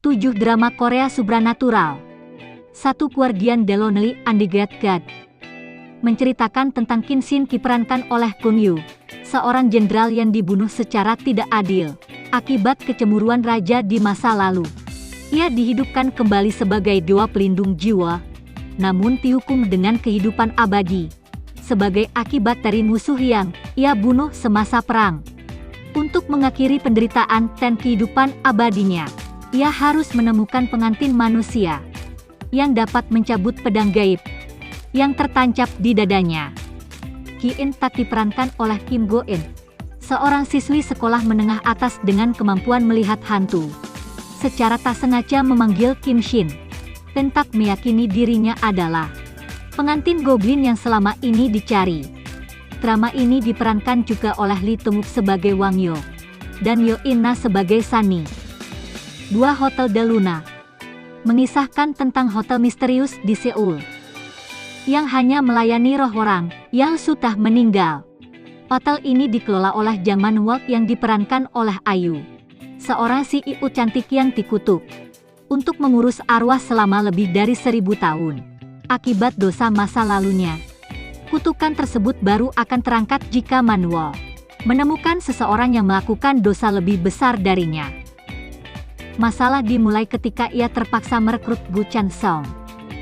7 drama Korea supranatural. 1 Guardian de Lonely Undead God menceritakan tentang Kim Shin diperankan oleh Kung Yu, seorang jenderal yang dibunuh secara tidak adil akibat kecemburuan raja di masa lalu. Ia dihidupkan kembali sebagai dewa pelindung jiwa, namun dihukum dengan kehidupan abadi sebagai akibat dari musuh yang ia bunuh semasa perang. Untuk mengakhiri penderitaan dan kehidupan abadinya, ia harus menemukan pengantin manusia yang dapat mencabut pedang gaib yang tertancap di dadanya. Ki-in Tak diperankan oleh Kim Go-eun, seorang siswi sekolah menengah atas dengan kemampuan melihat hantu. Secara tak sengaja memanggil Kim Shin, dan Tak meyakini dirinya adalah pengantin goblin yang selama ini dicari. Drama ini diperankan juga oleh Lee Teung-wook sebagai Wang Yo dan Yo In-na sebagai Sunny. 2 Hotel de Luna mengisahkan tentang hotel misterius di Seoul yang hanya melayani roh orang yang sudah meninggal. Hotel ini dikelola oleh Jang Man-wook yang diperankan oleh Ayu, seorang CEO cantik yang dikutuk untuk mengurus arwah selama lebih dari 1000 tahun akibat dosa masa lalunya. Kutukan tersebut baru akan terangkat jika Man-wook menemukan seseorang yang melakukan dosa lebih besar darinya. Masalah dimulai ketika ia terpaksa merekrut Gu Chan-sung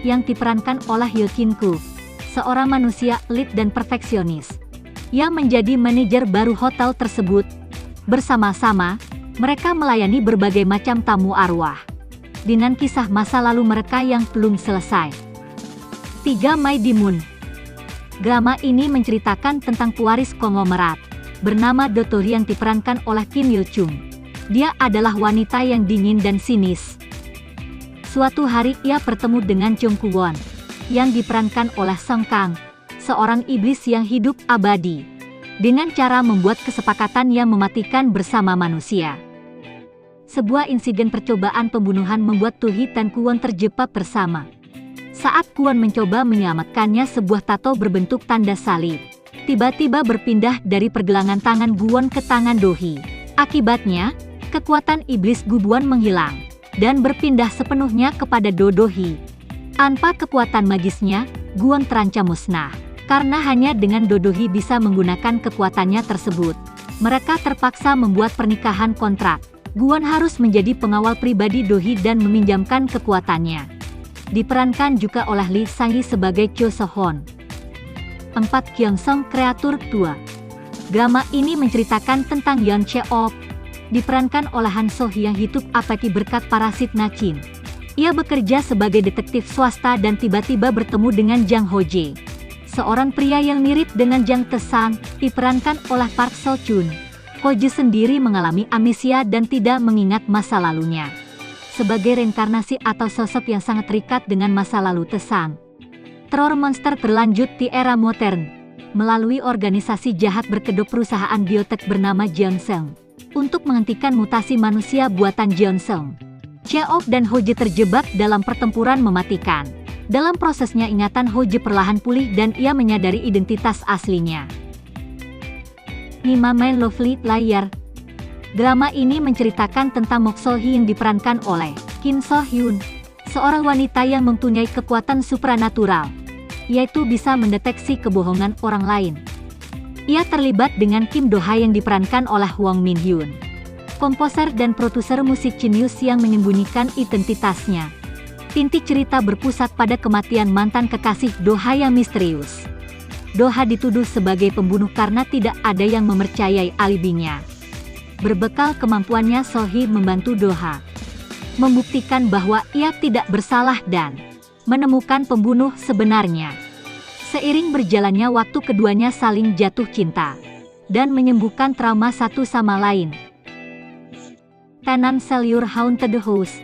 yang diperankan oleh Yo Kin-ku, seorang manusia elit dan perfeksionis. Ia menjadi manajer baru hotel tersebut. Bersama-sama, mereka melayani berbagai macam tamu arwah dengan kisah masa lalu mereka yang belum selesai. 3 My Moon. Drama ini menceritakan tentang pewaris konglomerat bernama Dotori yang diperankan oleh Kim Yo Chung. Dia adalah wanita yang dingin dan sinis. Suatu hari ia bertemu dengan Jung Kwon yang diperankan oleh Song Kang, seorang iblis yang hidup abadi, dengan cara membuat kesepakatan yang mematikan bersama manusia. Sebuah insiden percobaan pembunuhan membuat Tuhi dan Kwon terjebak bersama. Saat Kwon mencoba menyelamatkannya, sebuah tato berbentuk tanda salib tiba-tiba berpindah dari pergelangan tangan Kwon ke tangan Dohi. Akibatnya, kekuatan iblis Kwon menghilang dan berpindah sepenuhnya kepada Dohi. Tanpa kekuatan magisnya, Kwon terancam musnah. Karena hanya dengan Dohi bisa menggunakan kekuatannya tersebut, mereka terpaksa membuat pernikahan kontrak. Kwon harus menjadi pengawal pribadi Dohi dan meminjamkan kekuatannya. Diperankan juga oleh Lee Sang-hee sebagai Cho So-hon. 4 Gyeong-seong Kreatur 2. Drama ini menceritakan tentang Yeon Che-ok, diperankan oleh Han So-hee yang hidup abadi berkat parasit Nachin. Ia bekerja sebagai detektif swasta dan tiba-tiba bertemu dengan Jang Ho-jae, seorang pria yang mirip dengan Jang Tae-sang, diperankan oleh Park Seo-joon. Ho-jae sendiri mengalami amnesia dan tidak mengingat masa lalunya. Sebagai reinkarnasi atau sosok yang sangat terikat dengan masa lalu Tae-sang, teror monster berlanjut di era modern melalui organisasi jahat berkedok perusahaan biotek bernama Jeonsung untuk menghentikan mutasi manusia buatan Jeonsung. Che-ok dan Ho-jae terjebak dalam pertempuran mematikan. Dalam prosesnya ingatan Ho-jae perlahan pulih dan ia menyadari identitas aslinya. 5 My Lovely Liar. Drama ini menceritakan tentang Mok So-hee yang diperankan oleh Kim So-hyun, seorang wanita yang mempunyai kekuatan supranatural, yaitu bisa mendeteksi kebohongan orang lain. Ia terlibat dengan Kim Do-ha yang diperankan oleh Won Min-hyun, komposer dan produser musik jenius yang menyembunyikan identitasnya. Inti cerita berpusat pada kematian mantan kekasih Do-ha yang misterius. Do-ha dituduh sebagai pembunuh karena tidak ada yang mempercayai alibinya. Berbekal kemampuannya, So-hee membantu Do-ha membuktikan bahwa ia tidak bersalah dan menemukan pembunuh sebenarnya. Seiring berjalannya waktu, keduanya saling jatuh cinta dan menyembuhkan trauma satu sama lain. Tanan Cellular Haunted House.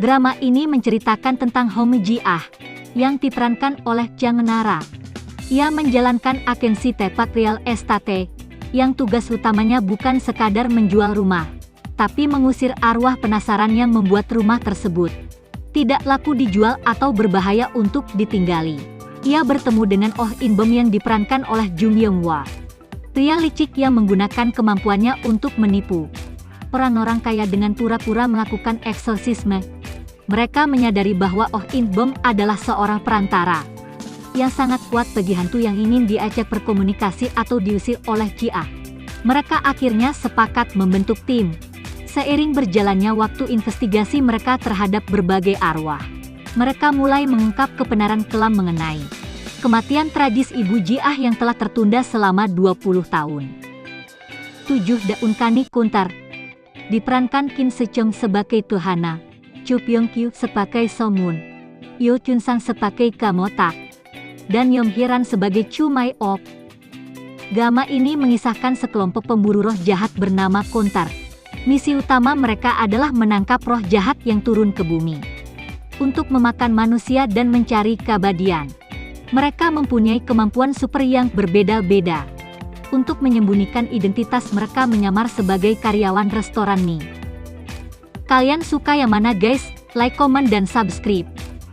Drama ini menceritakan tentang Hong Ji-ah yang diperankan oleh Jang Nara. Ia menjalankan agensi tepat real estate yang tugas utamanya bukan sekadar menjual rumah, tapi mengusir arwah penasaran yang membuat rumah tersebut tidak laku dijual atau berbahaya untuk ditinggali. Ia bertemu dengan Oh In-bom yang diperankan oleh Jung Young-hwa, pria licik yang menggunakan kemampuannya untuk menipu orang-orang kaya dengan pura-pura melakukan eksorsisme. Mereka menyadari bahwa Oh In Bom adalah seorang perantara yang sangat kuat bagi hantu yang ingin diajak berkomunikasi atau diusir oleh Jia. Mereka akhirnya sepakat membentuk tim. Seiring berjalannya waktu investigasi mereka terhadap berbagai arwah, mereka mulai mengungkap kebenaran kelam mengenai kematian tragis Ibu Jia yang telah tertunda selama 20 tahun. 7. Daun Kani Kuntar diperankan Kim Sejong sebagai Tuhana, Chu Byung-kyu sebagai Somun, Yo Chun-sang sebagai Gamota, dan Yong Hee-ran sebagai Chu Mai-ok. Gama ini mengisahkan sekelompok pemburu roh jahat bernama Kuntar. Misi utama mereka adalah menangkap roh jahat yang turun ke bumi untuk memakan manusia dan mencari keabadian. Mereka mempunyai kemampuan super yang berbeda-beda. Untuk menyembunyikan identitas mereka menyamar sebagai karyawan restoran mie. Kalian suka yang mana guys? Like, comment, dan subscribe.